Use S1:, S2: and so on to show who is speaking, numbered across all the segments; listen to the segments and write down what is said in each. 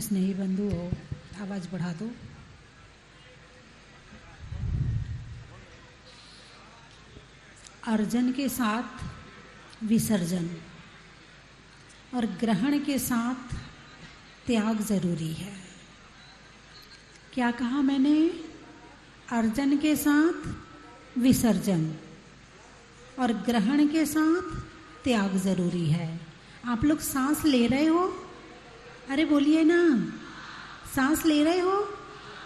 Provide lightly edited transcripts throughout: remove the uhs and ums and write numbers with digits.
S1: स्नेही बंधु हो, आवाज बढ़ा दो। अर्जन के साथ विसर्जन और ग्रहण के साथ त्याग जरूरी है। क्या कहा मैंने? अर्जन के साथ विसर्जन और ग्रहण के साथ त्याग जरूरी है। आप लोग सांस ले रहे हो? अरे बोलिए ना, सांस ले रहे हो?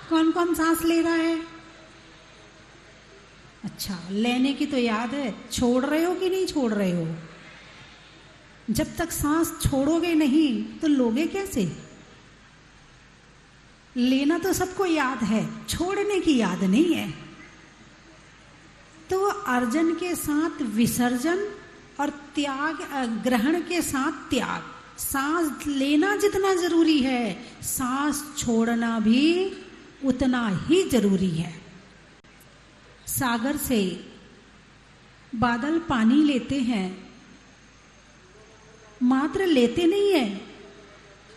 S1: कौन कौन सांस ले रहा है? अच्छा, लेने की तो याद है, छोड़ रहे हो कि नहीं छोड़ रहे हो? जब तक सांस छोड़ोगे नहीं तो लोगे कैसे? लेना तो सबको याद है, छोड़ने की याद नहीं है। तो अर्जन के साथ विसर्जन और त्याग, ग्रहण के साथ त्याग। सांस लेना जितना जरूरी है, सांस छोड़ना भी उतना ही जरूरी है। सागर से बादल पानी लेते हैं, मात्र लेते नहीं है,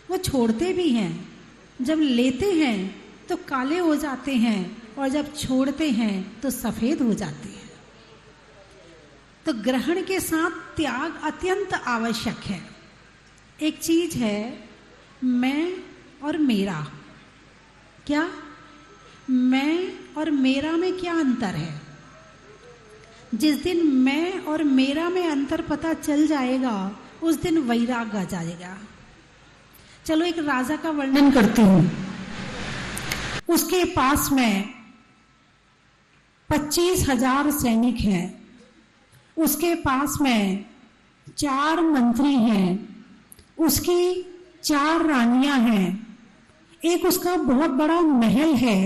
S1: वो छोड़ते भी हैं। जब लेते हैं तो काले हो जाते हैं और जब छोड़ते हैं तो सफेद हो जाते हैं। तो ग्रहण के साथ त्याग अत्यंत आवश्यक है। एक चीज है मैं और मेरा। क्या मैं और मेरा में क्या अंतर है? जिस दिन मैं और मेरा में अंतर पता चल जाएगा उस दिन वैराग आ जाएगा। चलो एक राजा का वर्णन करती हूं। उसके पास में 25,000 सैनिक हैं, उसके पास में 4 मंत्री हैं, उसकी 4 रानियां हैं, एक उसका बहुत बड़ा महल है,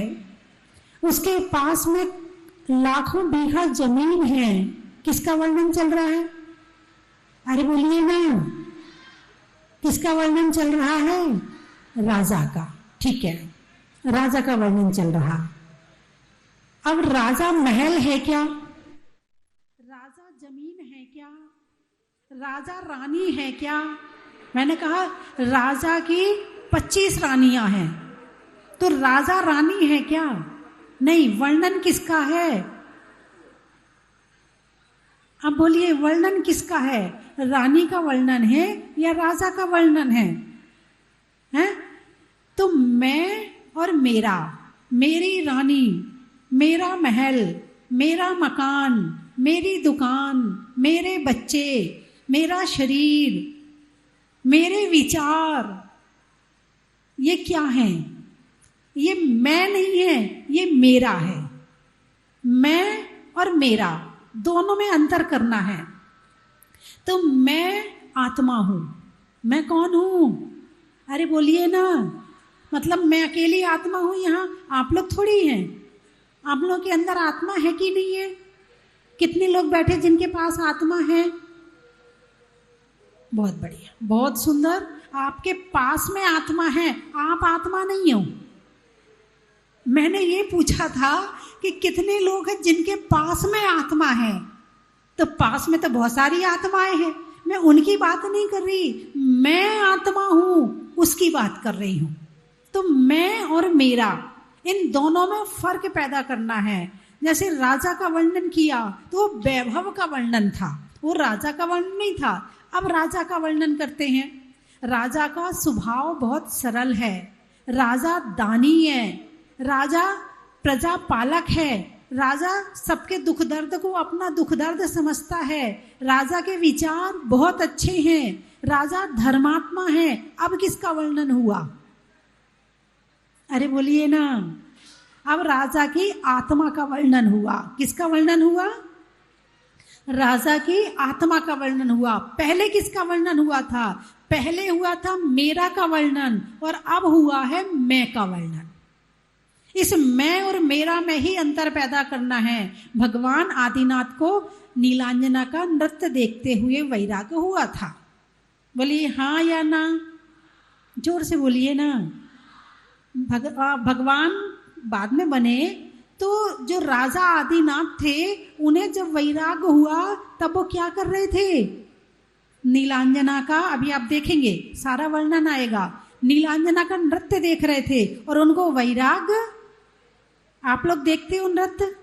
S1: उसके पास में लाखों बीघा जमीन है। किसका वर्णन चल रहा है? अरे बोलिए ना, किसका वर्णन चल रहा है? राजा का। ठीक है, राजा का वर्णन चल रहा। अब राजा महल है क्या? राजा जमीन है क्या? राजा रानी है क्या? मैंने कहा राजा की 25 रानियां हैं, तो राजा रानी है क्या? नहीं। वर्णन किसका है? अब बोलिए, वर्णन किसका है? रानी का वर्णन है या राजा का वर्णन है? हैं? तो मैं और मेरा, मेरी रानी, मेरा महल, मेरा मकान, मेरी दुकान, मेरे बच्चे, मेरा शरीर, मेरे विचार, ये क्या है? ये मैं नहीं है, ये मेरा है। मैं और मेरा दोनों में अंतर करना है। तो मैं आत्मा हूं। मैं कौन हूं? अरे बोलिए ना, मतलब मैं अकेली आत्मा हूं यहां? आप लोग थोड़ी हैं। आप लोगों के अंदर आत्मा है कि नहीं है? कितने लोग बैठे जिनके पास आत्मा है? बहुत बढ़िया, बहुत सुंदर। आपके पास में आत्मा है, आप आत्मा नहीं हो। मैंने ये पूछा था कि कितने लोग हैं जिनके पास में आत्मा है? तो पास में तो बहुत सारी आत्माएं हैं, मैं उनकी बात नहीं कर रही, मैं आत्मा हूं उसकी बात कर रही हूं। तो मैं और मेरा, इन दोनों में फर्क पैदा करना है। जैसे राजा का वर्णन किया तो वो वैभव का वर्णन था, वो राजा का वर्णन नहीं था। अब राजा का वर्णन करते हैं। राजा का स्वभाव बहुत सरल है, राजा दानी है, राजा प्रजा पालक है, राजा सबके दुख दर्द को अपना दुख दर्द समझता है, राजा के विचार बहुत अच्छे हैं, राजा धर्मात्मा है। अब किसका वर्णन हुआ? अरे बोलिए ना, अब राजा की आत्मा का वर्णन हुआ। किसका वर्णन हुआ? राजा की आत्मा का वर्णन हुआ। पहले किसका वर्णन हुआ था? पहले हुआ था मेरा का वर्णन और अब हुआ है मैं का वर्णन। इस मैं और मेरा में ही अंतर पैदा करना है। भगवान आदिनाथ को नीलांजना का नृत्य देखते हुए वैराग्य हुआ था। बोलिए हाँ या ना, जोर से बोलिए ना। भगवान बाद में बने तो जो राजा आदिनाथ थे उन्हें जब वैराग्य हुआ तब वो क्या कर रहे थे? नीलांजना का, अभी आप देखेंगे सारा वर्णन आएगा, नीलांजना का नृत्य देख रहे थे और उनको वैराग्य। आप लोग देखते हो नृत्य?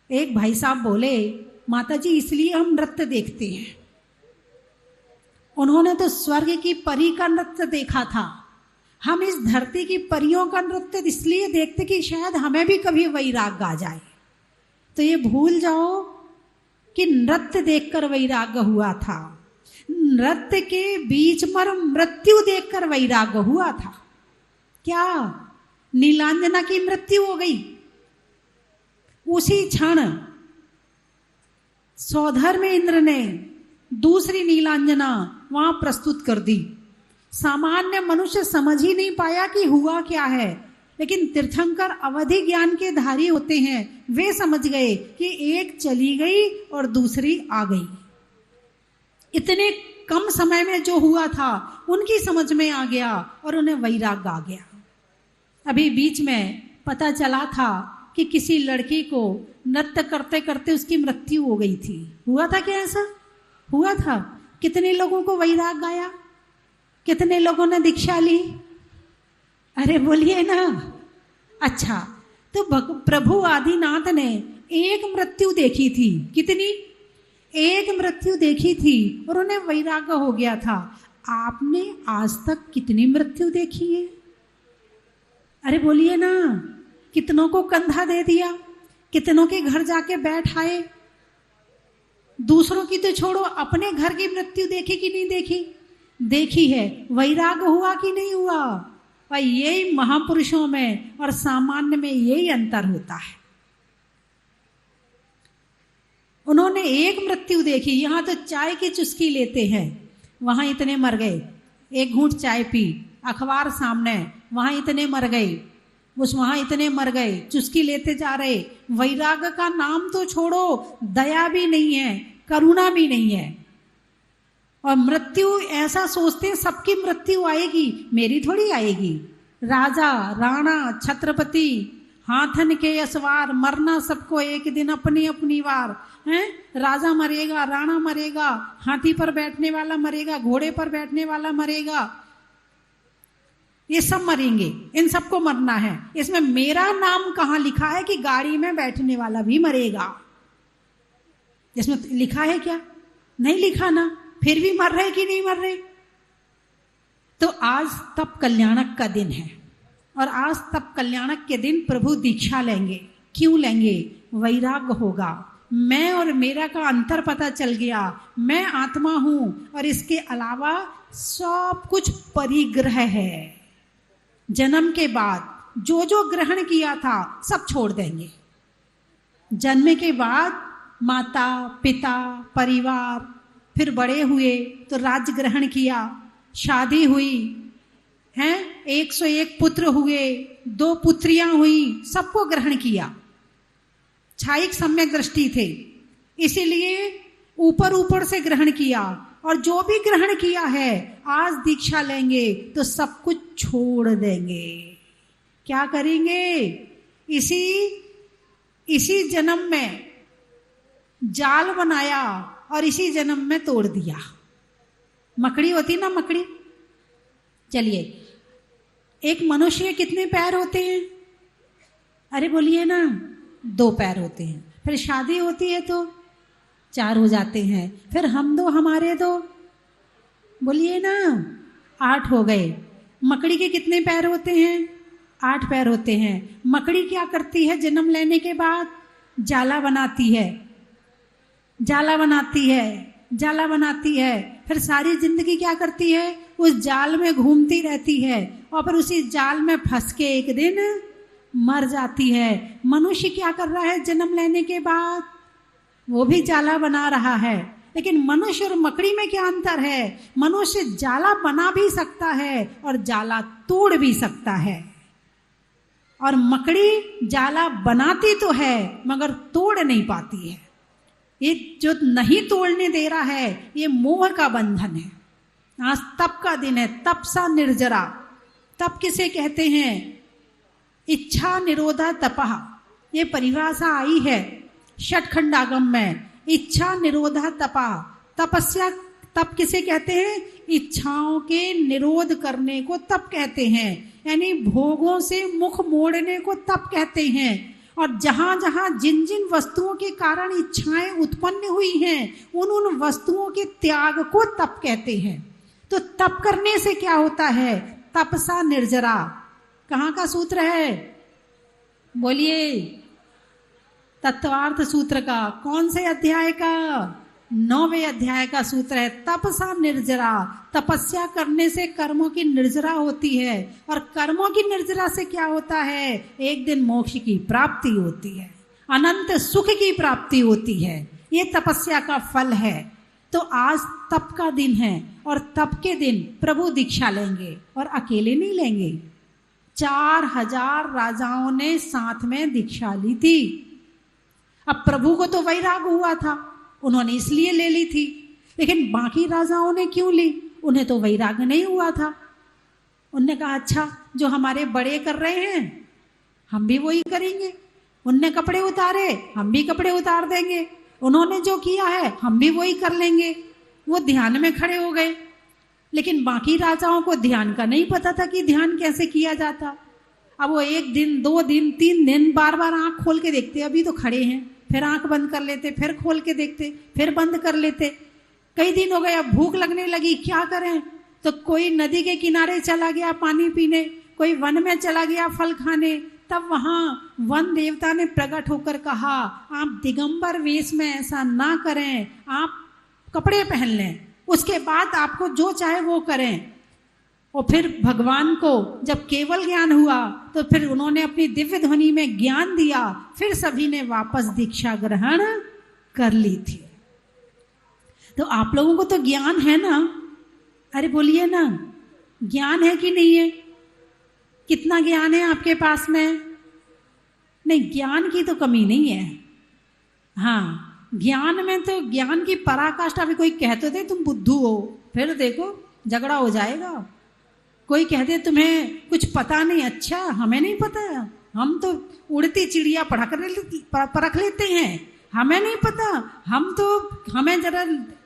S1: एक भाई साहब बोले, माता जी इसलिए हम नृत्य देखते हैं। उन्होंने तो स्वर्ग की परी का नृत्य देखा था, हम इस धरती की परियों का नृत्य इसलिए देखते कि शायद हमें भी कभी वैराग्य आ जाए। तो ये भूल जाओ कि नृत्य देखकर वैराग्य हुआ था, नृत्य के बीच में मृत्यु देखकर वैराग्य हुआ था। क्या नीलांजना की मृत्यु हो गई? उसी क्षण सौधर्म इंद्र ने दूसरी नीलांजना वहां प्रस्तुत कर दी। सामान्य मनुष्य समझ ही नहीं पाया कि हुआ क्या है, लेकिन तीर्थंकर अवधि ज्ञान के धारी होते हैं, वे समझ गए कि एक चली गई और दूसरी आ गई। इतने कम समय में जो हुआ था उनकी समझ में आ गया और उन्हें वैराग्य आ गया। अभी बीच में पता चला था कि किसी लड़की को नृत्य करते करते उसकी मृत्यु हो गई थी। हुआ था क्या ऐसा? हुआ था। कितने लोगों को वैराग्य आया? कितने लोगों ने दीक्षा ली? अरे बोलिए ना। अच्छा, तो प्रभु आदिनाथ ने एक मृत्यु देखी थी। कितनी? एक मृत्यु देखी थी और उन्हें वैराग्य हो गया था। आपने आज तक कितनी मृत्यु देखी है? अरे बोलिए ना। कितनों को कंधा दे दिया, कितनों के घर जाके बैठ आए। दूसरों की तो छोड़ो, अपने घर की मृत्यु देखी कि नहीं देखी? देखी है। वैराग्य हुआ कि नहीं हुआ? और यही महापुरुषों में और सामान्य में यही अंतर होता है। उन्होंने एक मृत्यु देखी। यहां तो चाय की चुस्की लेते हैं, वहां इतने मर गए। एक घूंट चाय पी, अखबार सामने, वहां इतने मर गए, वहां इतने मर गए, चुस्की लेते जा रहे। वैराग्य का नाम तो छोड़ो, दया भी नहीं है, करुणा भी नहीं है। और मृत्यु ऐसा सोचते हैं सबकी मृत्यु आएगी, मेरी थोड़ी आएगी। राजा, राणा, छत्रपति, हाथन के असवार, मरना सबको एक दिन अपनी अपनी वार है। राजा मरेगा, राणा मरेगा, हाथी पर बैठने वाला मरेगा, घोड़े पर बैठने वाला मरेगा, ये सब मरेंगे, इन सबको मरना है। इसमें मेरा नाम कहाँ लिखा है कि गाड़ी में बैठने वाला भी मरेगा? इसमें लिखा है क्या? नहीं लिखा ना। फिर भी मर रहे कि नहीं मर रहे? तो आज तप कल्याणक का दिन है और आज तप कल्याणक के दिन प्रभु दीक्षा लेंगे। क्यों लेंगे? वैराग्य होगा। मैं और मेरा का अंतर पता चल गया। मैं आत्मा हूं और इसके अलावा सब कुछ परिग्रह है। जन्म के बाद जो जो ग्रहण किया था सब छोड़ देंगे। जन्म के बाद माता, पिता, परिवार, फिर बड़े हुए तो राज्य ग्रहण किया, शादी हुई हैं, 101 पुत्र हुए, 2 पुत्रियां हुई, सबको ग्रहण किया। छायिक सम्यक दृष्टि थे, इसीलिए ऊपर ऊपर से ग्रहण किया। और जो भी ग्रहण किया है आज दीक्षा लेंगे तो सब कुछ छोड़ देंगे। क्या करेंगे? इसी जन्म में जाल बनाया और इसी जन्म में तोड़ दिया। मकड़ी होती ना, मकड़ी। चलिए, एक मनुष्य के कितने पैर होते हैं? अरे बोलिए ना। 2 पैर होते हैं। फिर शादी होती है तो 4 हो जाते हैं। फिर हम 2 हमारे 2, बोलिए ना, 8 हो गए। मकड़ी के कितने पैर होते हैं? 8 पैर होते हैं। मकड़ी क्या करती है जन्म लेने के बाद? जाला बनाती है, जाला बनाती है, जाला बनाती है। फिर सारी जिंदगी क्या करती है? उस जाल में घूमती रहती है और फिर उसी जाल में फंस के एक दिन मर जाती है। मनुष्य क्या कर रहा है जन्म लेने के बाद? वो भी जाला बना रहा है। लेकिन मनुष्य और मकड़ी में क्या अंतर है? मनुष्य जाला बना भी सकता है और जाला तोड़ भी सकता है, और मकड़ी जाला बनाती तो है मगर तोड़ नहीं पाती है। ये जो नहीं तोड़ने दे रहा है ये मोह का बंधन है। आज तप का दिन है, तप सा निर्जरा। तप किसे कहते हैं? इच्छा निरोधा तपः, ये परिभाषा आई है षटखंडागम में। इच्छा निरोधा तपः, तपस्या तप किसे कहते हैं? इच्छाओं के निरोध करने को तप कहते हैं, यानी भोगों से मुख मोड़ने को तप कहते हैं। और जहां जहां जिन जिन वस्तुओं के कारण इच्छाएं उत्पन्न हुई हैं, उन उन वस्तुओं के त्याग को तप कहते हैं। तो तप करने से क्या होता है? तपसा निर्जरा। कहाँ का सूत्र है? बोलिए। तत्वार्थ सूत्र का। कौन से अध्याय का? 9वें अध्याय का सूत्र है। तपसा निर्जरा। तपस्या करने से कर्मों की निर्जरा होती है, और कर्मों की निर्जरा से क्या होता है? एक दिन मोक्ष की प्राप्ति होती है, अनंत सुख की प्राप्ति होती है। ये तपस्या का फल है। तो आज तप का दिन है, और तप के दिन प्रभु दीक्षा लेंगे, और अकेले नहीं लेंगे। 4000 राजाओं ने साथ में दीक्षा ली थी। अब प्रभु को तो वैराग हुआ था, उन्होंने इसलिए ले ली थी, लेकिन बाकी राजाओं ने क्यों ली? उन्हें तो वैराग नहीं हुआ था। उनने कहा अच्छा, जो हमारे बड़े कर रहे हैं हम भी वही करेंगे। उनने कपड़े उतारे, हम भी कपड़े उतार देंगे। उन्होंने जो किया है हम भी वही कर लेंगे। वो ध्यान में खड़े हो गए। लेकिन बाकी राजाओं को ध्यान का नहीं पता था कि ध्यान कैसे किया जाता। अब वो 1 दिन 2 दिन 3 दिन बार बार आंख खोल के देखते, अभी तो खड़े हैं, फिर आंख बंद कर लेते, फिर खोल के देखते, फिर बंद कर लेते। कई दिन हो गए, अब भूख लगने लगी, क्या करें? तो कोई नदी के किनारे चला गया पानी पीने, कोई वन में चला गया फल खाने। तब वहां वन देवता ने प्रकट होकर कहा, आप दिगंबर वेश में ऐसा ना करें, आप कपड़े पहन लें, उसके बाद आपको जो चाहे वो करें। और फिर भगवान को जब केवल ज्ञान हुआ, तो फिर उन्होंने अपनी दिव्य ध्वनि में ज्ञान दिया, फिर सभी ने वापस दीक्षा ग्रहण कर ली थी। तो आप लोगों को तो ज्ञान है ना? अरे बोलिए ना, ज्ञान है कि नहीं है? कितना ज्ञान है आपके पास में? नहीं, ज्ञान की तो कमी नहीं है। हाँ, ज्ञान में तो ज्ञान की पराकाष्ठा। भी कोई कहते थे तुम बुद्धू हो, फिर देखो झगड़ा हो जाएगा। कोई कहते तुम्हें कुछ पता नहीं, अच्छा हमें नहीं पता, हम तो उड़ती चिड़िया परख लेते हैं, हमें नहीं पता। हमें जरा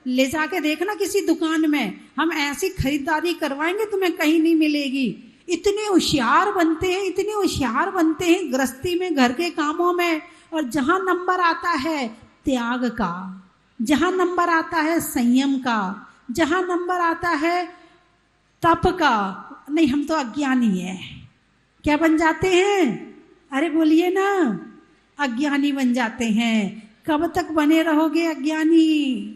S1: ले जाके देखना किसी दुकान में, हम ऐसी खरीदारी करवाएंगे तुम्हें कहीं नहीं मिलेगी। इतने होशियार बनते हैं, इतने होशियार बनते हैं गृहस्थी में, घर के कामों में। और जहां नंबर आता है त्याग का, जहां नंबर आता है संयम का, जहां नंबर आता है तप का, नहीं हम तो अज्ञानी है। क्या बन जाते हैं? अरे बोलिए ना, अज्ञानी बन जाते हैं। कब तक बने रहोगे अज्ञानी?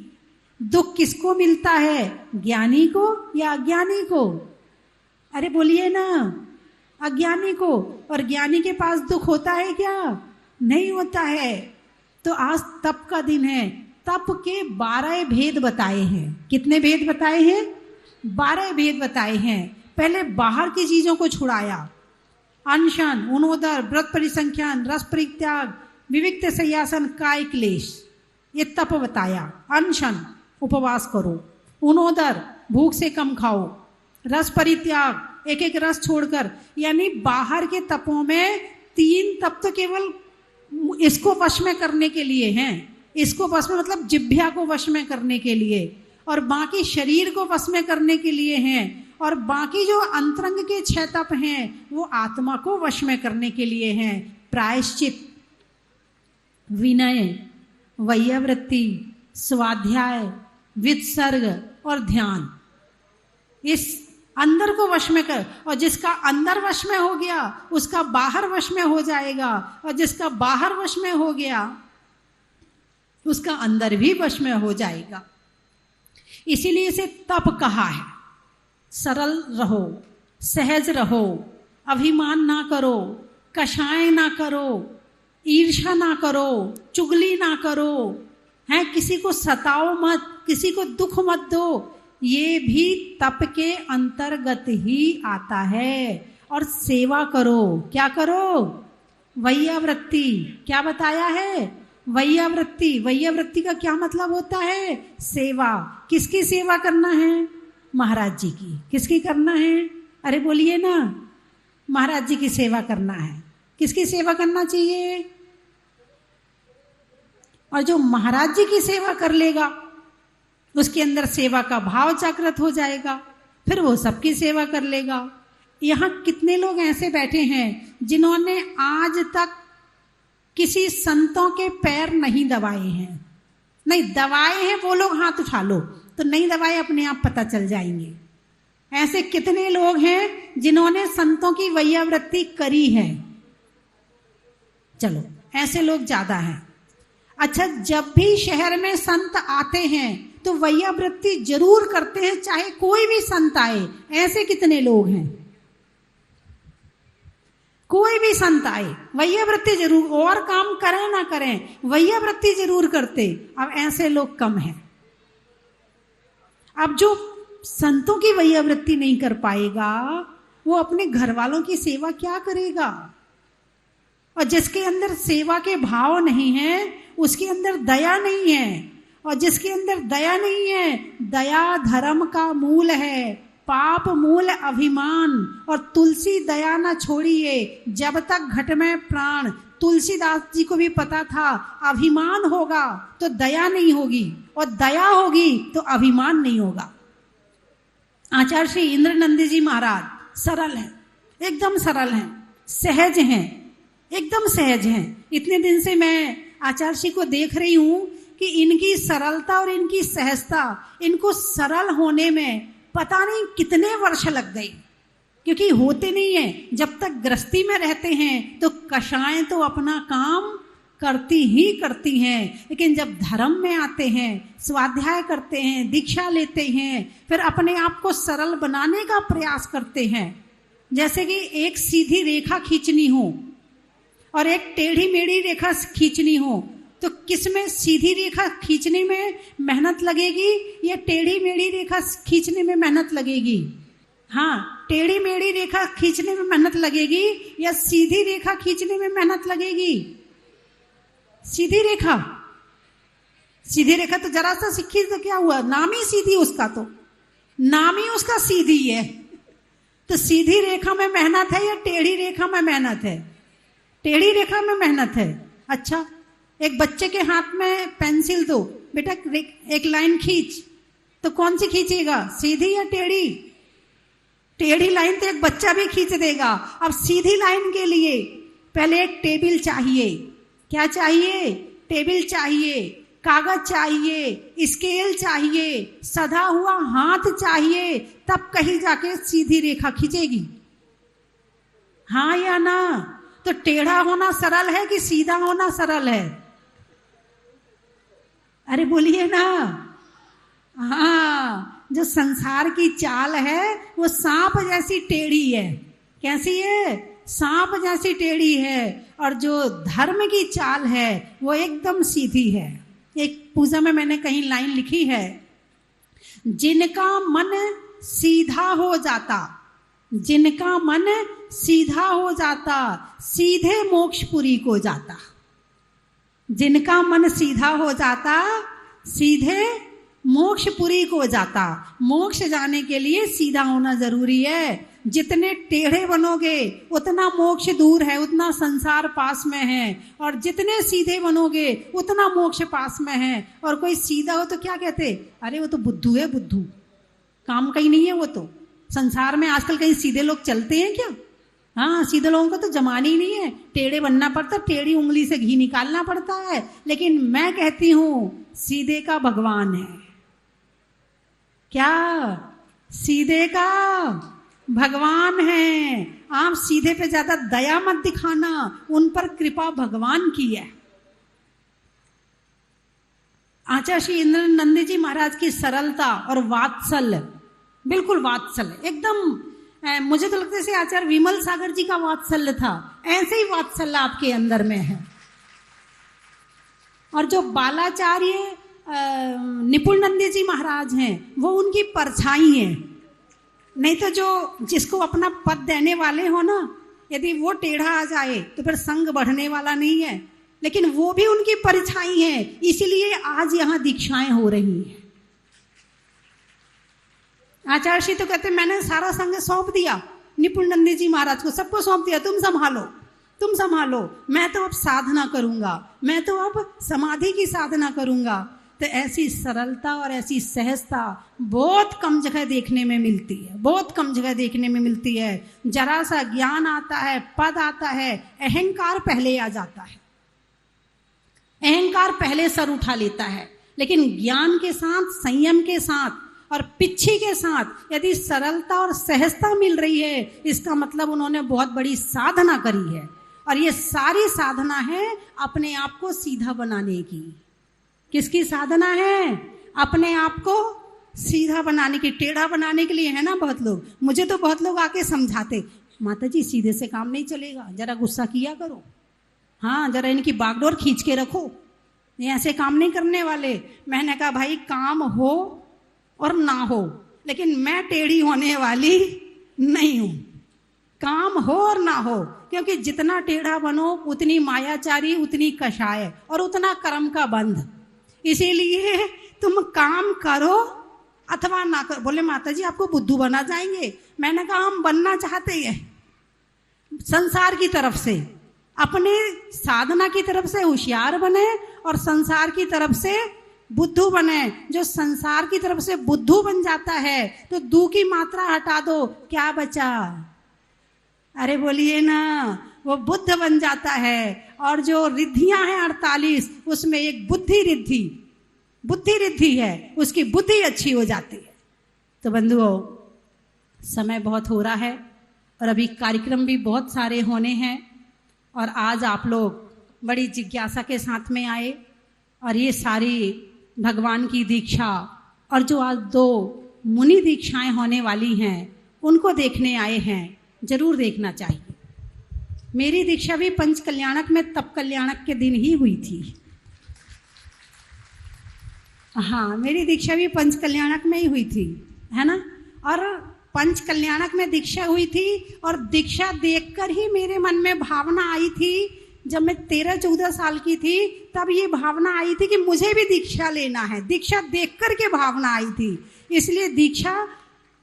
S1: दुख किसको मिलता है, ज्ञानी को या अज्ञानी को? अरे बोलिए ना, अज्ञानी को। और ज्ञानी के पास दुख होता है क्या? नहीं होता है। तो आज तप का दिन है। तप के 12 भेद बताए हैं। कितने भेद बताए हैं? 12 भेद बताए हैं। पहले बाहर की चीजों को छुड़ाया, अनशन, उनोदर, व्रत परिसंख्यान, रस परित्याग, विविक्त संयासन, काय क्लेश, ये तप बताया। अनशन, उपवास करो। उनोदर, भूख से कम खाओ। रस परित्याग, एक एक रस छोड़कर। यानी बाहर के तपों में 3 तप तो केवल इसको वश में करने के लिए हैं। इसको वश में मतलब जिह्वा को वश में करने के लिए, और बाकी शरीर को वश में करने के लिए हैं। और बाकी जो अंतरंग के 6 तप हैं वो आत्मा को वश में करने के लिए हैं। प्रायश्चित, विनय, वैयावृत्ति, स्वाध्याय, वित्सर्ग और ध्यान। इस अंदर को वश में कर, और जिसका अंदर वश में हो गया उसका बाहर वश में हो जाएगा, और जिसका बाहर वश में हो गया उसका अंदर भी वश में हो जाएगा। इसीलिए इसे तप कहा है। सरल रहो, सहज रहो, अभिमान ना करो, कषाय ना करो, ईर्ष्या ना करो, चुगली ना करो, हैं, किसी को सताओ मत, किसी को दुख मत दो। ये भी तप के अंतर्गत ही आता है। और सेवा करो। क्या करो? वैयावृत्ति। क्या बताया है? वैयावृत्ति। वैयावृत्ति का क्या मतलब होता है? सेवा। किसकी सेवा करना है? महाराज जी की। किसकी करना है? अरे बोलिए ना, महाराज जी की सेवा करना है। किसकी सेवा करना चाहिए? और जो महाराज जी की सेवा कर लेगा उसके अंदर सेवा का भाव जागृत हो जाएगा, फिर वो सबकी सेवा कर लेगा। यहाँ कितने लोग ऐसे बैठे हैं जिन्होंने आज तक किसी संतों के पैर नहीं दबाए हैं? नहीं दबाए हैं वो लोग हाथ उठा लो, तो नहीं दबाए अपने आप पता चल जाएंगे। ऐसे कितने लोग हैं जिन्होंने संतों की वैयावृत्ति करी है? चलो ऐसे लोग ज्यादा हैं। अच्छा, जब भी शहर में संत आते हैं तो वैयावृत्ति जरूर करते हैं, चाहे कोई भी संत आए। ऐसे कितने लोग हैं? कोई भी संत आए वैयावृत्ति जरूर, और काम करें ना करें वैयावृत्ति जरूर करते। अब ऐसे लोग कम हैं। अब जो संतों की वैयावृत्ति नहीं कर पाएगा वो अपने घर वालों की सेवा क्या करेगा? और जिसके अंदर सेवा के भाव नहीं है उसके अंदर दया नहीं है, और जिसके अंदर दया नहीं है, दया धर्म का मूल है, पाप मूल अभिमान। और तुलसी दया ना छोड़िए जब तक घट में प्राण। तुलसीदास जी को भी पता था अभिमान होगा तो दया नहीं होगी, और दया होगी तो अभिमान नहीं होगा। आचार्य श्री इंद्रनंदी जी महाराज सरल हैं, एकदम सरल हैं, सहज हैं, एकदम सहज हैं। इतने दिन से मैं आचार्य श्री को देख रही हूं कि इनकी सरलता और इनकी सहजता, इनको सरल होने में पता नहीं कितने वर्ष लग गए, क्योंकि होते नहीं है। जब तक गृहस्थी में रहते हैं तो कषाएं तो अपना काम करती ही करती हैं, लेकिन जब धर्म में आते हैं, स्वाध्याय करते हैं, दीक्षा लेते हैं, फिर अपने आप को सरल बनाने का प्रयास करते हैं। जैसे कि एक सीधी रेखा खींचनी हो और एक टेढ़ी मेढ़ी रेखा खींचनी हो, तो किसमें सीधी रेखा खींचने में मेहनत लगेगी या टेढ़ी मेढ़ी रेखा खींचने में मेहनत लगेगी? हाँ, टेढ़ी मेढ़ी रेखा खींचने में मेहनत लगेगी या सीधी रेखा खींचने में मेहनत लगेगी? सीधी रेखा। सीधी रेखा तो जरा सा सीखी तो क्या हुआ, नाम ही सीधी, उसका तो नाम ही उसका सीधी है। तो सीधी रेखा में मेहनत है या टेढ़ी रेखा में मेहनत है? टेढ़ी रेखा में मेहनत है। अच्छा, एक बच्चे के हाथ में पेंसिल दो, बेटा एक लाइन खींच, तो कौन सी खींचेगा, सीधी या टेढ़ी? टेढ़ी लाइन तो एक बच्चा भी खींच देगा। अब सीधी लाइन के लिए पहले एक टेबल चाहिए। क्या चाहिए? टेबल चाहिए, कागज चाहिए, स्केल चाहिए, सधा हुआ हाथ चाहिए, तब कहीं जाके सीधी रेखा खींचेगी। हाँ या ना? तो टेढ़ा होना सरल है कि सीधा होना सरल है? अरे बोलिए ना। हाँ, जो संसार की चाल है वो सांप जैसी टेढ़ी है। कैसी है? सांप जैसी टेढ़ी है। और जो धर्म की चाल है वो एकदम सीधी है। एक पूजा में मैंने कहीं लाइन लिखी है, जिनका मन सीधा हो जाता, जिनका मन सीधा हो जाता, सीधे मोक्षपुरी को जाता। जिनका मन सीधा हो जाता, सीधे मोक्षपुरी को जाता। मोक्ष जाने के लिए सीधा होना जरूरी है। जितने टेढ़े बनोगे उतना मोक्ष दूर है, उतना संसार पास में है, और जितने सीधे बनोगे उतना मोक्ष पास में है। और कोई सीधा हो तो क्या कहते, अरे वो तो बुद्धू है, बुद्धू, काम कहीं नहीं है। वो तो संसार में आजकल कहीं सीधे लोग चलते हैं क्या? हाँ, सीधे लोगों को तो जमाना ही नहीं है, टेढ़े बनना पड़ता, टेढ़ी उंगली से घी निकालना पड़ता है। लेकिन मैं कहती हूं सीधे का भगवान है। क्या? सीधे का भगवान है। आप सीधे पे ज्यादा दया मत दिखाना, उन पर कृपा भगवान की है। आचार्य श्री इंद्रनंदी जी महाराज की सरलता और वात्सल्य, बिल्कुल वात्सल्य एकदम, मुझे तो लगता है जैसे आचार्य विमल सागर जी का वात्सल्य था, ऐसे ही वात्सल्य आपके अंदर में है। और जो बालाचार्य निपुणानंद जी महाराज हैं वो उनकी परछाई हैं। नहीं तो जो जिसको अपना पद देने वाले हो ना, यदि वो टेढ़ा आ जाए तो फिर संग बढ़ने वाला नहीं है। लेकिन वो भी उनकी परछाई है, इसलिए आज यहाँ दीक्षाएं हो रही हैं। आचार्य श्री तो कहते मैंने सारा संग सौंप दिया निपुणानंद जी महाराज को, सबको सौंप दिया, तुम संभालो, तुम संभालो। मैं तो अब साधना करूंगा, मैं तो अब समाधि की साधना करूंगा। तो ऐसी सरलता और ऐसी सहजता बहुत कम जगह देखने में मिलती है, बहुत कम जगह देखने में मिलती है। जरा सा ज्ञान आता है, पद आता है, अहंकार पहले आ जाता है, अहंकार पहले सर उठा लेता है। लेकिन ज्ञान के साथ, संयम के साथ और पिच्छी के साथ यदि सरलता और सहजता मिल रही है, इसका मतलब उन्होंने बहुत बड़ी साधना करी है। और ये सारी साधना है अपने आप को सीधा बनाने की। किसकी साधना है? अपने आप को सीधा बनाने की, टेढ़ा बनाने के लिए है ना। बहुत लोग, मुझे तो बहुत लोग आके समझाते, माता जी सीधे से काम नहीं चलेगा, जरा गुस्सा किया करो, हाँ जरा इनकी बागडोर खींच के रखो, ये ऐसे काम नहीं करने वाले। मैंने कहा भाई काम हो और ना हो, लेकिन मैं टेढ़ी होने वाली नहीं हूं। काम हो और ना हो, क्योंकि जितना टेढ़ा बनो उतनी मायाचारी, उतनी कषाय और उतना कर्म का बंध। इसीलिए तुम काम करो अथवा ना करो। बोले माता जी आपको बुद्धू बना जाएंगे। मैंने कहा हम बनना चाहते हैं संसार की तरफ से, अपने साधना की तरफ से होशियार बने और संसार की तरफ से बुद्धू बने। जो संसार की तरफ से बुद्धू बन जाता है तो दू की मात्रा हटा दो, क्या बचा? अरे बोलिए ना, वो बुद्ध बन जाता है। और जो रिद्धियां हैं 48, उसमें एक बुद्धि रिद्धि है, उसकी बुद्धि अच्छी हो जाती है। तो बंधुओं, समय बहुत हो रहा है और अभी कार्यक्रम भी बहुत सारे होने हैं। और आज आप लोग बड़ी जिज्ञासा के साथ में आए और ये सारी भगवान की दीक्षा और जो आज 2 मुनि दीक्षाएं होने वाली हैं उनको देखने आए हैं। जरूर देखना चाहिए। मेरी दीक्षा भी पंच कल्याणक में तप कल्याणक के दिन ही हुई थी। हाँ, मेरी दीक्षा भी पंच कल्याणक में ही हुई थी, है ना। और पंच कल्याणक में दीक्षा हुई थी और दीक्षा देखकर ही मेरे मन में भावना आई थी। जब मैं 13-14 साल की थी तब ये भावना आई थी कि मुझे भी दीक्षा लेना है। दीक्षा देखकर के भावना आई थी। इसलिए दीक्षा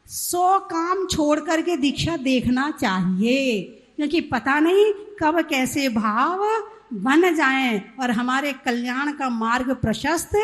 S1: 100 काम छोड़ करके दीक्षा देखना चाहिए, क्योंकि पता नहीं कब कैसे भाव बन जाएं और हमारे कल्याण का मार्ग प्रशस्त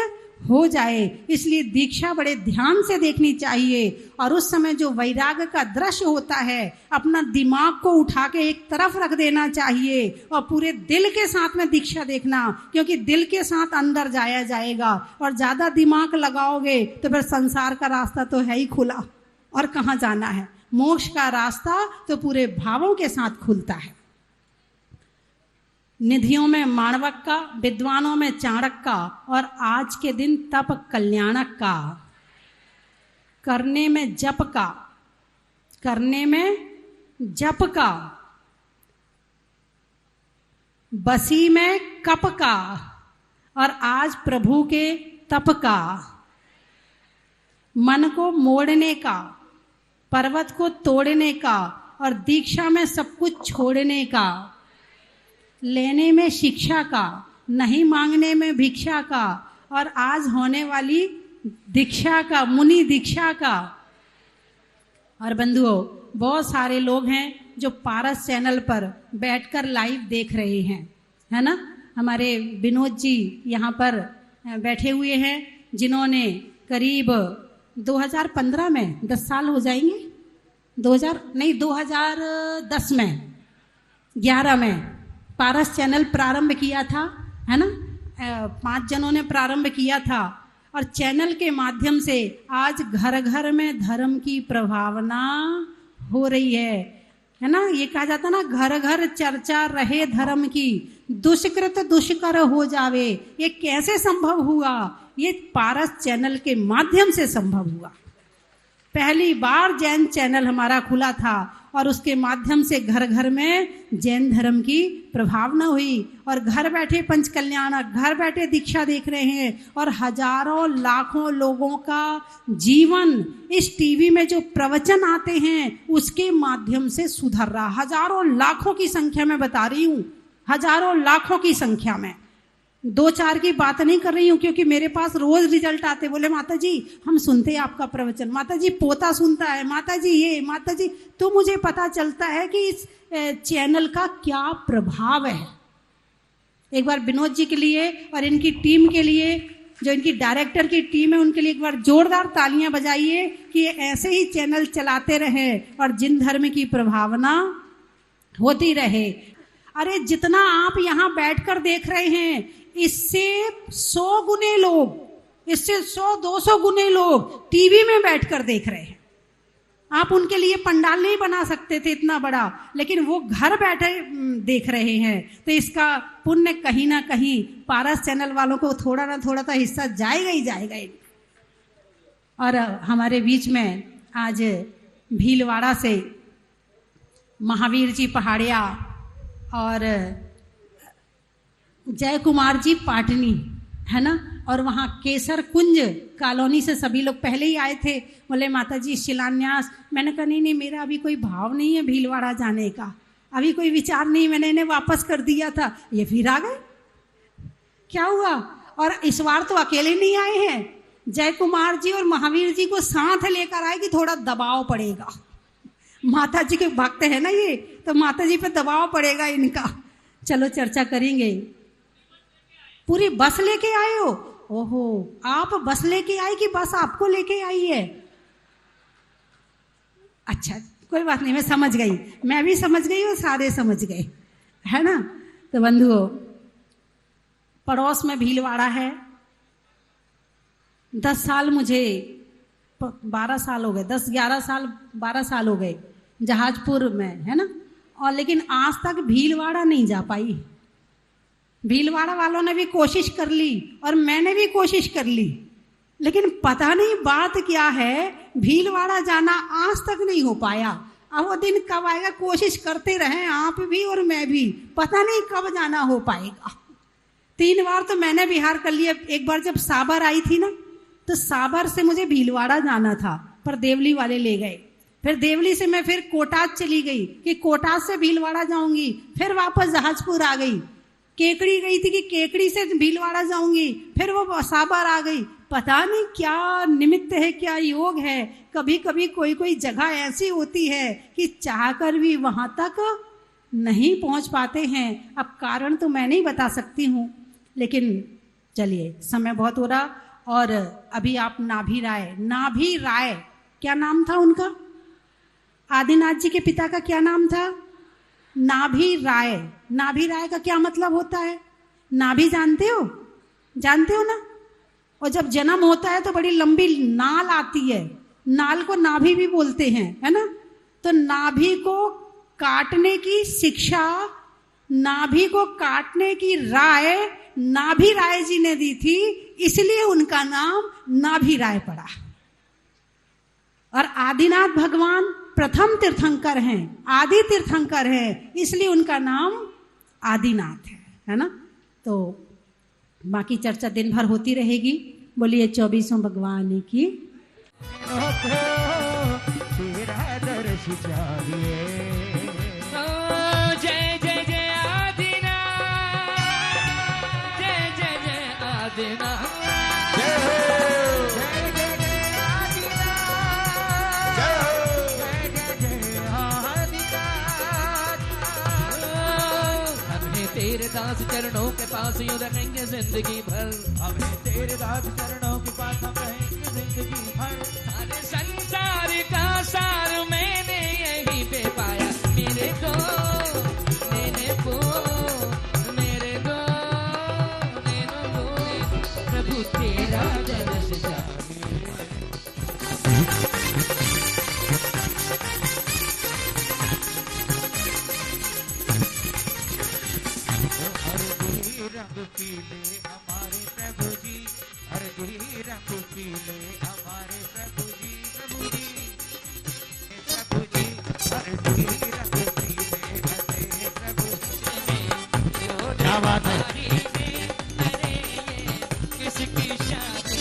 S1: हो जाए। इसलिए दीक्षा बड़े ध्यान से देखनी चाहिए। और उस समय जो वैराग्य का दृश्य होता है, अपना दिमाग को उठा के एक तरफ रख देना चाहिए और पूरे दिल के साथ में दीक्षा देखना, क्योंकि दिल के साथ अंदर जाया जाएगा। और ज्यादा दिमाग लगाओगे तो फिर संसार का रास्ता तो है ही खुला, और कहाँ जाना है। मोक्ष का रास्ता तो पूरे भावों के साथ खुलता है। निधियों में माणवक का, विद्वानों में चाणक्य का, और आज के दिन तप कल्याणक का। करने में जप का, करने में जप का, बसी में कप का, और आज प्रभु के तप का। मन को मोड़ने का, पर्वत को तोड़ने का, और दीक्षा में सब कुछ छोड़ने का। लेने में शिक्षा का, नहीं मांगने में भिक्षा का, और आज होने वाली दीक्षा का, मुनि दीक्षा का। और बंधुओं, बहुत सारे लोग हैं जो पारस चैनल पर बैठकर लाइव देख रहे हैं, है ना। हमारे विनोद जी यहाँ पर बैठे हुए हैं, जिन्होंने करीब 2015 में 10 साल हो जाएंगे, 2010 में 11 में पारस चैनल प्रारंभ किया था, है ना। 5 जनों ने प्रारंभ किया था और चैनल के माध्यम से आज घर घर में धर्म की प्रभावना हो रही है ना। ये कहा जाता ना, घर घर चर्चा रहे धर्म की, दुष्कृत दुष्कर हो जावे। ये कैसे संभव हुआ? ये पारस चैनल के माध्यम से संभव हुआ। पहली बार जैन चैनल हमारा खुला था और उसके माध्यम से घर घर में जैन धर्म की प्रभावना हुई। और घर बैठे पंच कल्याणक, घर बैठे दीक्षा देख रहे हैं, और हजारों लाखों लोगों का जीवन इस टीवी में जो प्रवचन आते हैं उसके माध्यम से सुधर रहा। हजारों लाखों की संख्या में बता रही हूँ, हजारों लाखों की संख्या में। 2-4 की बात नहीं कर रही हूँ, क्योंकि मेरे पास रोज रिजल्ट आते। बोले माता जी हम सुनते हैं आपका प्रवचन, माता जी पोता सुनता है, माता जी ये, माता जी। तो मुझे पता चलता है कि इस चैनल का क्या प्रभाव है। एक बार विनोद जी के लिए और इनकी टीम के लिए जो इनकी डायरेक्टर की टीम है उनके लिए एक बार जोरदार तालियां बजाइए कि ये ऐसे ही चैनल चलाते रहे और जिन धर्म की प्रभावना होती रहे। अरे जितना आप यहाँ बैठकर देख रहे हैं, इससे 100 गुने लोग, इससे 100-200 गुने लोग टीवी में बैठकर देख रहे हैं। आप उनके लिए पंडाल नहीं बना सकते थे इतना बड़ा, लेकिन वो घर बैठे देख रहे हैं। तो इसका पुण्य कहीं ना कहीं पारस चैनल वालों को थोड़ा ना थोड़ा तो हिस्सा जाएगा ही जाएगा। और हमारे बीच में आज भीलवाड़ा से महावीर जी पहाड़िया और जय कुमार जी पाटनी है ना, और वहाँ केसर कुंज कॉलोनी से सभी लोग पहले ही आए थे। बोले माता जी शिलान्यास। मैंने कहा नहीं, मेरा अभी कोई भाव नहीं है भीलवाड़ा जाने का, अभी कोई विचार नहीं, मैंने इन्हें वापस कर दिया था, ये फिर आ गए, क्या हुआ। और इस बार तो अकेले नहीं आए हैं, जय कुमार जी और महावीर जी को साथ लेकर आए कि थोड़ा दबाव पड़ेगा, माता जी के भक्त है ना ये, तो माता जी पे दबाव पड़ेगा इनका। चलो चर्चा करेंगे। पूरी बस लेके आए हो? ओहो, आप बस लेके आए कि बस आपको लेके आई है? अच्छा कोई बात नहीं, मैं समझ गई, मैं भी समझ गई और सारे समझ गए, है ना। तो बंधुओं, पड़ोस में भीलवाड़ा है। 10 साल, मुझे 12 साल हो गए, 10-11 साल 12 साल हो गए जहाजपुर में, है ना। और लेकिन आज तक भीलवाड़ा नहीं जा पाई। भीलवाड़ा वालों ने भी कोशिश कर ली और मैंने भी कोशिश कर ली, लेकिन पता नहीं बात क्या है, भीलवाड़ा जाना आज तक नहीं हो पाया। अब वो दिन कब आएगा, कोशिश करते रहे आप भी और मैं भी, पता नहीं कब जाना हो पाएगा। 3 बार तो मैंने बिहार कर लिया। एक बार जब साबर आई थी ना, तो साबर से मुझे भीलवाड़ा जाना था, पर देवली वाले ले गए। फिर देवली से मैं फिर कोटाज चली गई कि कोटाज से भीलवाड़ा जाऊंगी, फिर वापस जहाजपुर आ गई। केकड़ी गई थी कि केकड़ी से भीलवाड़ा जाऊंगी, फिर वो साबर आ गई। पता नहीं क्या निमित्त है, क्या योग है। कभी कभी कोई कोई जगह ऐसी होती है कि चाहकर भी वहां तक नहीं पहुंच पाते हैं। अब कारण तो मैं नहीं बता सकती हूँ, लेकिन चलिए, समय बहुत हो रहा। और अभी आप नाभि राय, क्या नाम था उनका? आदिनाथ जी के पिता का क्या नाम था? नाभि राय। नाभि राय का क्या मतलब होता है? नाभि जानते हो? जानते हो ना। और जब जन्म होता है तो बड़ी लंबी नाल आती है, नाल को नाभि भी बोलते हैं, है ना। तो नाभि को काटने की शिक्षा, नाभि को काटने की राय नाभि राय जी ने दी थी, इसलिए उनका नाम नाभि राय पड़ा। और आदिनाथ भगवान प्रथम तीर्थंकर हैं, आदि तीर्थंकर हैं, इसलिए उनका नाम आदिनाथ है ना। तो बाकी चर्चा दिन भर होती रहेगी। बोलिए 24 भगवान की।
S2: जय जय जय आदिनाथ, जय जय जय आदिनाथ, तेरे दास चरणों के पास यूं रहेंगे जिंदगी भर, हमें तेरे दास चरणों के पास हम रहेंगे जिंदगी भर। सारे संसार का सार मैंने यहीं पे पाया, मेरे को प्रभु तेरा दर्श चाहिए। रंग पीले हमारे प्रभु जी, हर कोई रंग पीले हमारे प्रभु जी, प्रभु जी, प्रभु जी, हर कोई रंग पीले हमारे प्रभु जी। क्या बात है? अरे ये किसकी शादी,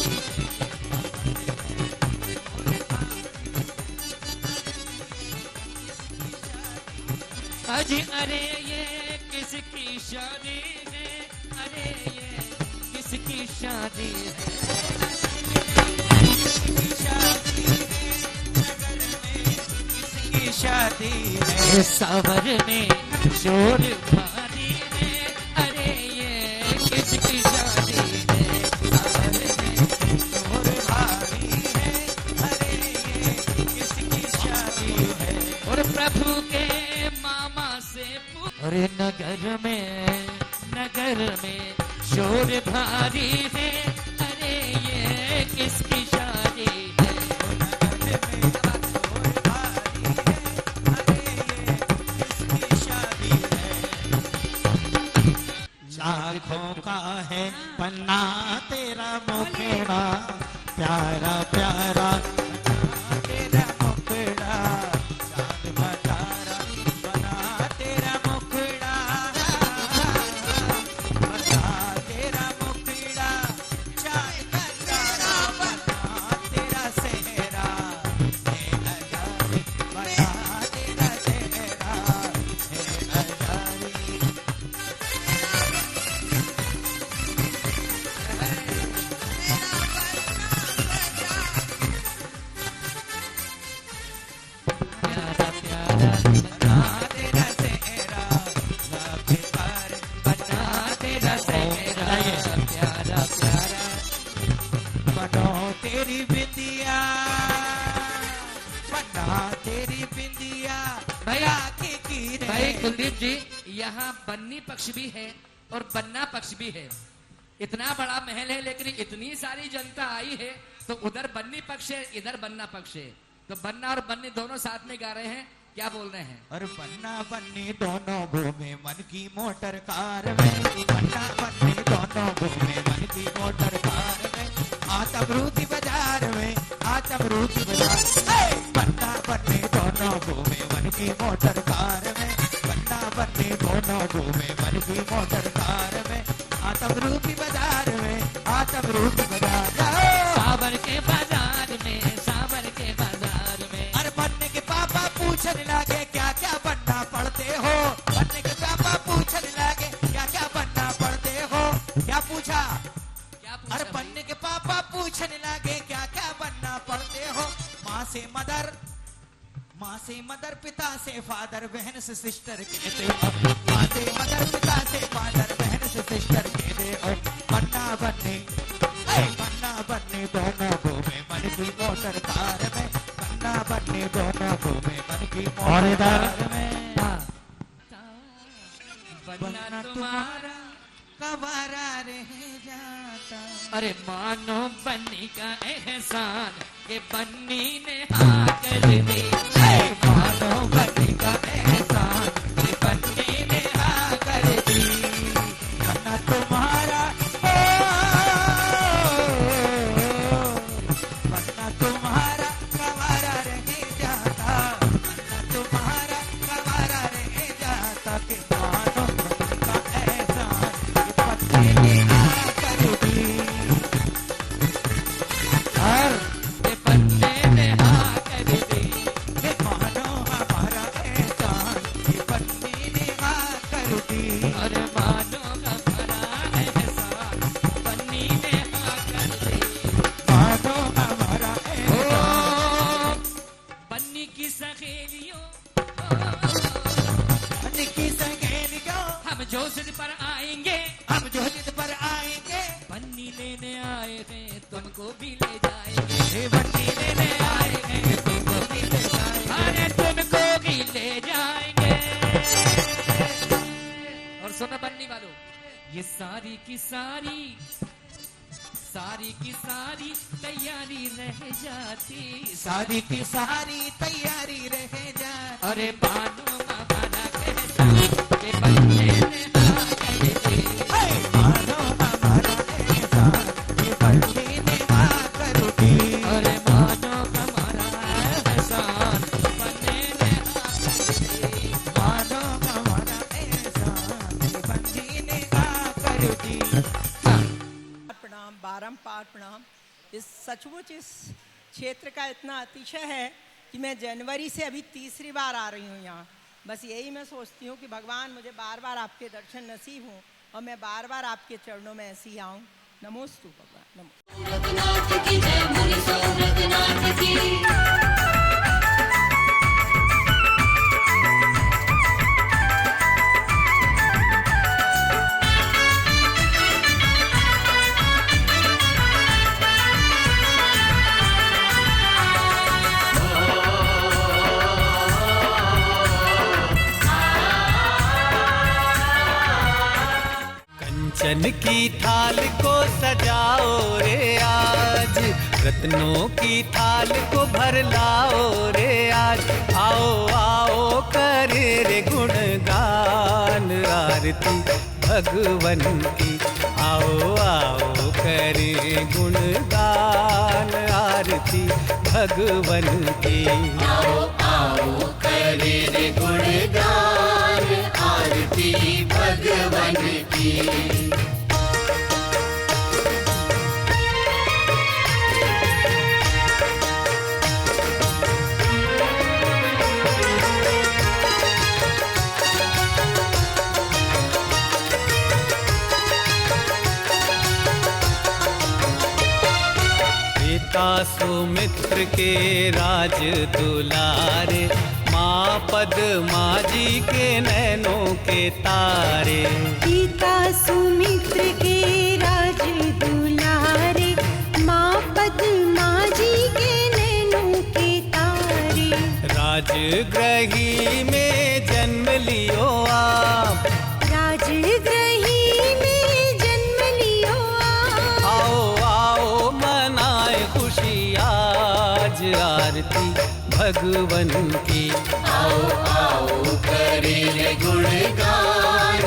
S2: अजी अरे ये किसकी शादी है, अरे ये किसकी शादी है, किसकी शादी है, नगर में किसकी शादी है, सावर में शोर भारी है, अरे ये किसकी शादी है, सावर अरे नगर में शोर भारी है, अरे ये किसकी शादी है? नगर में शोर भारी है, अरे ये किसकी शादी है?
S3: लाखों का है पन्ना तेरा मुखड़ा, प्यारा प्यारा
S2: तेरा मुखड़ा, चांद बटारा बना तेरा मुखड़ा, बना तेरा मुखड़ा, चांद बटारा बना तेरा सेहरा, हे हजारी बना तेरा सेहरा, हे हजारी। प्यारा प्यारा बना तेरा सेहरा, लाभेदार बना तेरा सेहरा, प्यारा प्यारा बनो तेरी बिंदिया, बना तेरी बिंदिया। भैया भाई कुलदीप जी, यहाँ बन्नी पक्ष भी है और बन्ना पक्ष भी है। इतना बड़ा महल है लेकिन इतनी सारी जनता आई है, तो उधर बन्नी पक्ष है, इधर बन्ना पक्ष है। तो बन्ना और बन्नी दोनों साथ में गा रहे हैं, क्या बोल रहे हैं?
S3: और बन्ना बन्नी दोनों घूमे मन की मोटर कार में, बन्ना बन्नी दोनों घूमे मन की मोटर कार में, आतमरूती बाजार में, आतमरूती बाजार। बन्ना बन्नी दोनों घूमे मन की मोटर कार में, बन्ना बन्नी दोनों घूमे मन की मोटर कार में, आतमरूती बाजार में, आतमरूती बाजार।
S2: सावर के बाजार में, सावर के बाजार में।
S3: अरे बनने के पापा पूछने लगे क्या क्या बनना पड़ते हो, बनने के पापा पूछने लगे क्या क्या बनना पड़ते हो। क्या पूछा?
S2: क्या
S3: अरे
S2: पूछा
S3: बनने के पापा पूछने लगे क्या क्या बनना पड़ते हो। माँ से मदर, माँ से मदर, पिता से फादर, बहन से सिस्टर कहते हो। माँ से मदर, पिता से फादर, बहन से सिस्टर कहते हो। बनना बनने, बनना बनने दोनों घूमे मन की मोटर कार में, बनना बनने दोनों घूमे मन की मोटर कार में।
S2: बनना तुम्हारा
S3: कवारा रह जाता।
S2: अरे मानो बन्नी का एहसान ये बन्नी ने हाँ कर दी, मानो बन्नी का एहसान ये बन्नी ने हाँ कर दी।
S3: बनना तुम्हारा, बनना तुम्हारा कवारा रह जाता, बनना तुम्हारा कवारा रह जाता। कि मानो का एहसान ये बन्नी ने हाँ कर दी। हर
S2: ये बन्नी ने हाँ कर दी।
S3: के मानो हमारा एहसान ये बन्नी ने हाँ कर दी।
S2: अरे मानो हमारा एहसान बन्नी ने हाँ कर दी।
S3: मानो हमारा
S2: ओ
S3: एहसान
S2: बन्नी की सहेलियों,
S3: बन्नी की सहेलियों,
S2: हम जो जिद पर आएंगे,
S3: हम जो जिद पर आएंगे,
S2: बन्नी लेने आए हैं तुमको भी ले जाएंगे।
S3: ये बन्नी लेने
S2: आए हैं तुमको भी ले जाएंगे, अरे तुमको भी ले जाएंगे। और सुनो बन्नी वालों, ये सारी की सारी तैयारी रह जाती,
S3: सारी की सारी तैयारी रह जाती।
S2: अरे बानो हमारा कहता कि बन्ने ने हाँ कर दी।
S3: मानो हमारा एहसान ये बन्नी ने हाँ कर दी।
S2: अरे मानो हमारा एहसान बन्ने ने हाँ कर दी।
S3: मानो हमारा एहसान ये बन्नी ने हाँ कर दी।
S4: प्रणाम, बारंबार प्रणाम। इस सचमुच इस क्षेत्र का इतना अतिशय है कि मैं जनवरी से अभी तीसरी बार आ रही हूँ यहाँ। बस यही मैं सोचती हूँ कि भगवान मुझे बार बार आपके दर्शन नसीब हों और मैं बार बार आपके चरणों में ऐसी ही आऊँ। नमोस्तु भगवान, नमो।
S5: रघुनाथ की जय, मुनि सो रघुनाथ की।
S3: भजन की थाल को सजाओ रे आज, रत्नों की थाल को भर लाओ रे आज। आओ आओ करे रे गुणगान आरती भगवन की, आओ आओ करे गुणगान आरती भगवन की।
S5: आओ आओ करे रे गुणगान आरती भगवन की।
S3: पिता सुमित्र के राज दुलारे, माँ पद्मा जी के नैनों के तारे।
S6: पिता सुमित्र के राज दुलारे, माँ पद्मा जी के नैनों के तारे।
S3: राजगृही में जन्म लियो आप,
S6: राजगृही में जन्म लियो आप।
S3: आओ आओ मनाए खुशी आज आरती भगवन की।
S5: आओ आओ करे रे गुणगान